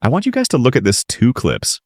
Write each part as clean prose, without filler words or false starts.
I want you guys to look at this two clips.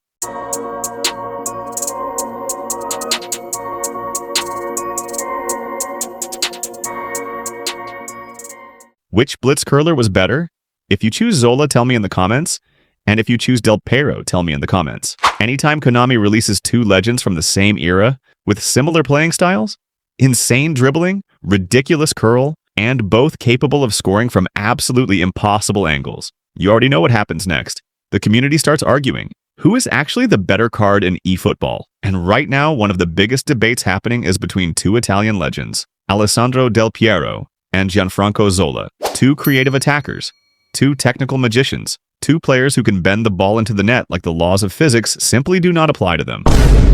Which Blitz curler was better? If you choose Zola, tell me in the comments. And if you choose Del Piero, tell me in the comments. Anytime Konami releases two legends from the same era with similar playing styles, insane dribbling, ridiculous curl, and both capable of scoring from absolutely impossible angles, you already know what happens next. The community starts arguing. Who is actually the better card in eFootball? And right now, one of the biggest debates happening is between two Italian legends, Alessandro Del Piero and Gianfranco Zola, two creative attackers, two technical magicians, two players who can bend the ball into the net like the laws of physics simply do not apply to them.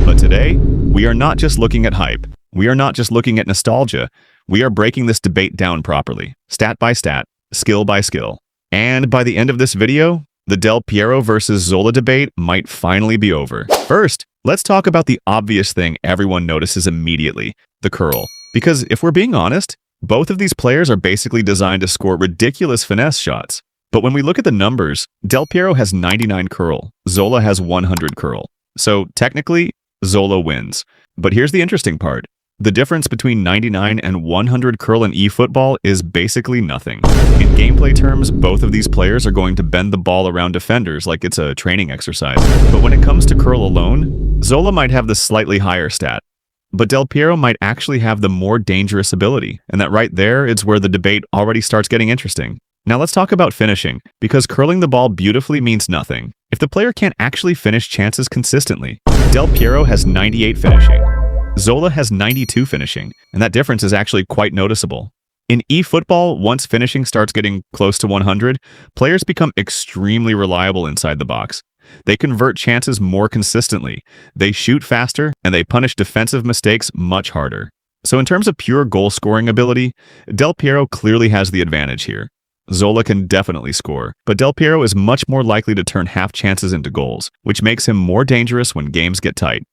But today, we are not just looking at hype. We are not just looking at nostalgia. We are breaking this debate down properly, stat by stat, skill by skill. And by the end of this video, the Del Piero versus Zola debate might finally be over. First, let's talk about the obvious thing everyone notices immediately, the curl. Because if we're being honest, both of these players are basically designed to score ridiculous finesse shots. But when we look at the numbers, Del Piero has 99 curl, Zola has 100 curl. So technically, Zola wins. But here's the interesting part. The difference between 99 and 100 curl in eFootball is basically nothing. In gameplay terms, both of these players are going to bend the ball around defenders like it's a training exercise. But when it comes to curl alone, Zola might have the slightly higher stat. But Del Piero might actually have the more dangerous ability, and that right there is where the debate already starts getting interesting. Now let's talk about finishing, because curling the ball beautifully means nothing if the player can't actually finish chances consistently. Del Piero has 98 finishing. Zola has 92 finishing, and that difference is actually quite noticeable. In eFootball, once finishing starts getting close to 100, players become extremely reliable inside the box. They convert chances more consistently, they shoot faster, and they punish defensive mistakes much harder. So in terms of pure goal-scoring ability, Del Piero clearly has the advantage here. Zola can definitely score, but Del Piero is much more likely to turn half chances into goals, which makes him more dangerous when games get tight.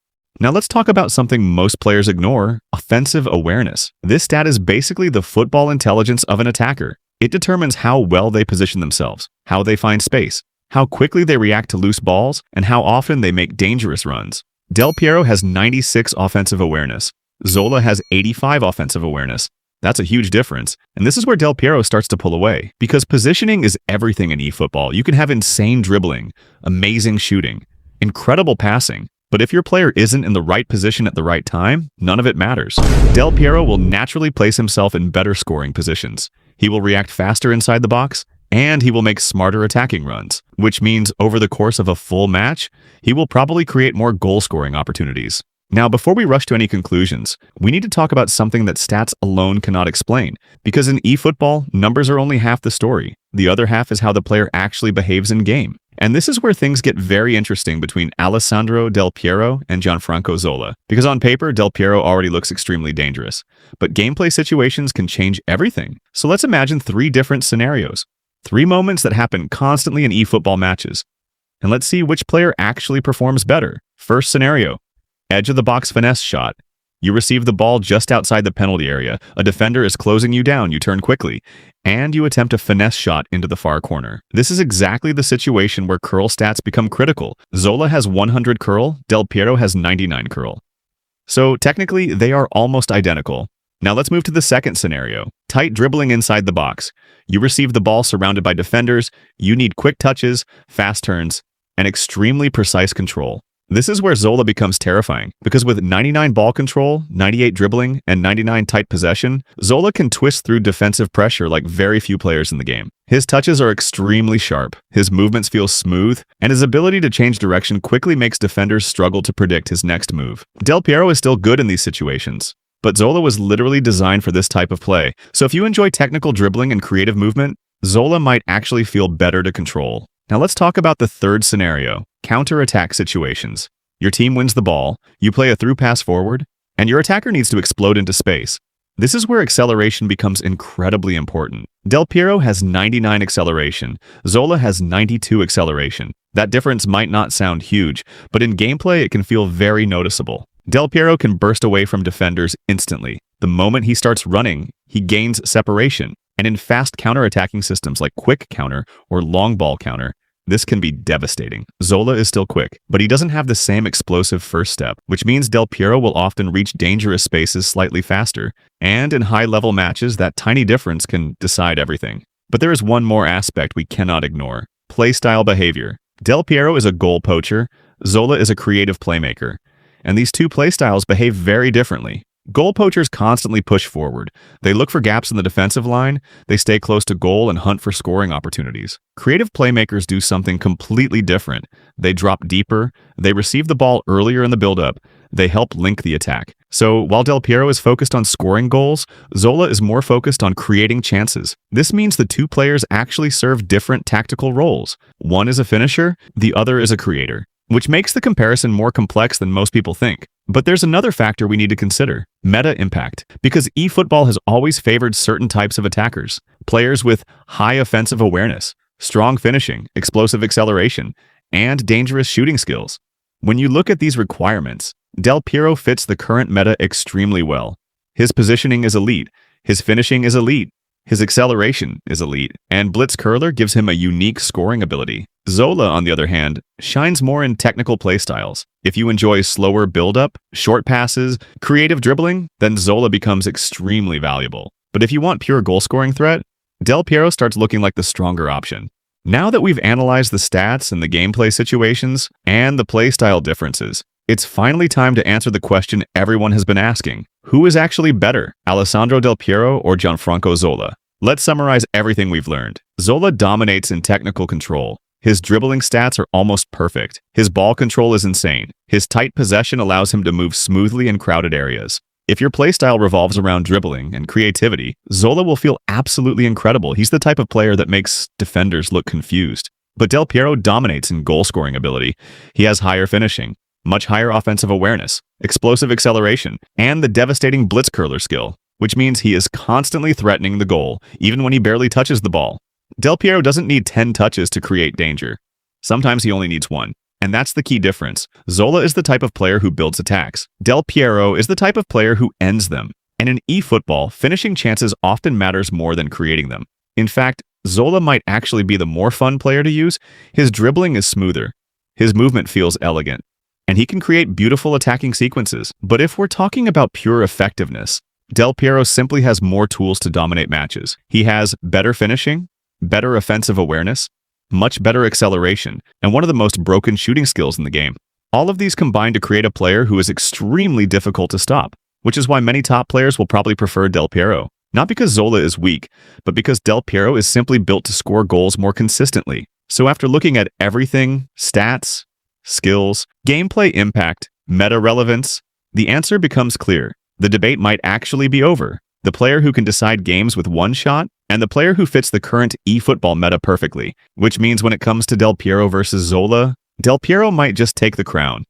Now let's talk about something most players ignore, offensive awareness. This stat is basically the football intelligence of an attacker. It determines how well they position themselves, how they find space, how quickly they react to loose balls, and how often they make dangerous runs. Del Piero has 96 offensive awareness. Zola has 85 offensive awareness. That's a huge difference, and this is where Del Piero starts to pull away, because positioning is everything in eFootball. You can have insane dribbling, amazing shooting, incredible passing, but if your player isn't in the right position at the right time, none of it matters. Del Piero will naturally place himself in better scoring positions. He will react faster inside the box, and he will make smarter attacking runs, which means over the course of a full match, he will probably create more goal-scoring opportunities. Now, before we rush to any conclusions, we need to talk about something that stats alone cannot explain, because in eFootball, numbers are only half the story. The other half is how the player actually behaves in-game. And this is where things get very interesting between Alessandro Del Piero and Gianfranco Zola, because on paper, Del Piero already looks extremely dangerous. But gameplay situations can change everything. So let's imagine 3 different scenarios. 3 moments that happen constantly in eFootball matches. And let's see which player actually performs better. First scenario. Edge of the box finesse shot. You receive the ball just outside the penalty area. A defender is closing you down. You turn quickly, and you attempt a finesse shot into the far corner. This is exactly the situation where curl stats become critical. Zola has 100 curl. Del Piero has 99 curl. So technically, they are almost identical. Now let's move to the second scenario. Tight dribbling inside the box. You receive the ball surrounded by defenders. You need quick touches, fast turns, and extremely precise control. This is where Zola becomes terrifying, because with 99 ball control, 98 dribbling, and 99 tight possession, Zola can twist through defensive pressure like very few players in the game. His touches are extremely sharp, his movements feel smooth, and his ability to change direction quickly makes defenders struggle to predict his next move. Del Piero is still good in these situations, but Zola was literally designed for this type of play. So if you enjoy technical dribbling and creative movement, Zola might actually feel better to control. Now let's talk about the third scenario, counterattack situations. Your team wins the ball, you play a through pass forward, and your attacker needs to explode into space. This is where acceleration becomes incredibly important. Del Piero has 99 acceleration, Zola has 92 acceleration. That difference might not sound huge, but in gameplay it can feel very noticeable. Del Piero can burst away from defenders instantly. The moment he starts running, he gains separation. And in fast counterattacking systems like quick counter or long ball counter, This can be devastating. Zola is still quick, but he doesn't have the same explosive first step, which means Del Piero will often reach dangerous spaces slightly faster, and in high-level matches, that tiny difference can decide everything. But there is one more aspect we cannot ignore: playstyle behavior. Del Piero is a goal poacher, Zola is a creative playmaker, and these two playstyles behave very differently. Goal poachers constantly push forward. They look for gaps in the defensive line, they stay close to goal and hunt for scoring opportunities. Creative playmakers do something completely different. They drop deeper, they receive the ball earlier in the build-up, they help link the attack. So while Del Piero is focused on scoring goals, Zola is more focused on creating chances. This means the two players actually serve different tactical roles. One is a finisher, the other is a creator, which makes the comparison more complex than most people think. But there's another factor we need to consider: meta impact. Because eFootball has always favored certain types of attackers, players with high offensive awareness, strong finishing, explosive acceleration, and dangerous shooting skills. When you look at these requirements, Del Piero fits the current meta extremely well. His positioning is elite, his finishing is elite, his acceleration is elite, and Blitz curler gives him a unique scoring ability. Zola, on the other hand, shines more in technical playstyles. If you enjoy slower build-up, short passes, creative dribbling, then Zola becomes extremely valuable. But if you want pure goal-scoring threat, Del Piero starts looking like the stronger option. Now that we've analyzed the stats and the gameplay situations and the playstyle differences, it's finally time to answer the question everyone has been asking: who is actually better, Alessandro Del Piero or Gianfranco Zola? Let's summarize everything we've learned. Zola dominates in technical control. His dribbling stats are almost perfect. His ball control is insane. His tight possession allows him to move smoothly in crowded areas. If your playstyle revolves around dribbling and creativity, Zola will feel absolutely incredible. He's the type of player that makes defenders look confused. But Del Piero dominates in goal-scoring ability. He has higher finishing, much higher offensive awareness, explosive acceleration, and the devastating blitz curler skill, which means he is constantly threatening the goal, even when he barely touches the ball. Del Piero doesn't need 10 touches to create danger. Sometimes he only needs one. And that's the key difference. Zola is the type of player who builds attacks. Del Piero is the type of player who ends them. And in eFootball, finishing chances often matters more than creating them. In fact, Zola might actually be the more fun player to use. His dribbling is smoother. His movement feels elegant. And he can create beautiful attacking sequences. But if we're talking about pure effectiveness, Del Piero simply has more tools to dominate matches. He has better finishing, better offensive awareness, much better acceleration, and one of the most broken shooting skills in the game. All of these combine to create a player who is extremely difficult to stop, which is why many top players will probably prefer Del Piero. Not because Zola is weak, but because Del Piero is simply built to score goals more consistently. So after looking at everything, stats, skills, gameplay impact, meta relevance, the answer becomes clear. The debate might actually be over. The player who can decide games with one shot, and the player who fits the current eFootball meta perfectly, which means when it comes to Del Piero versus Zola, Del Piero might just take the crown.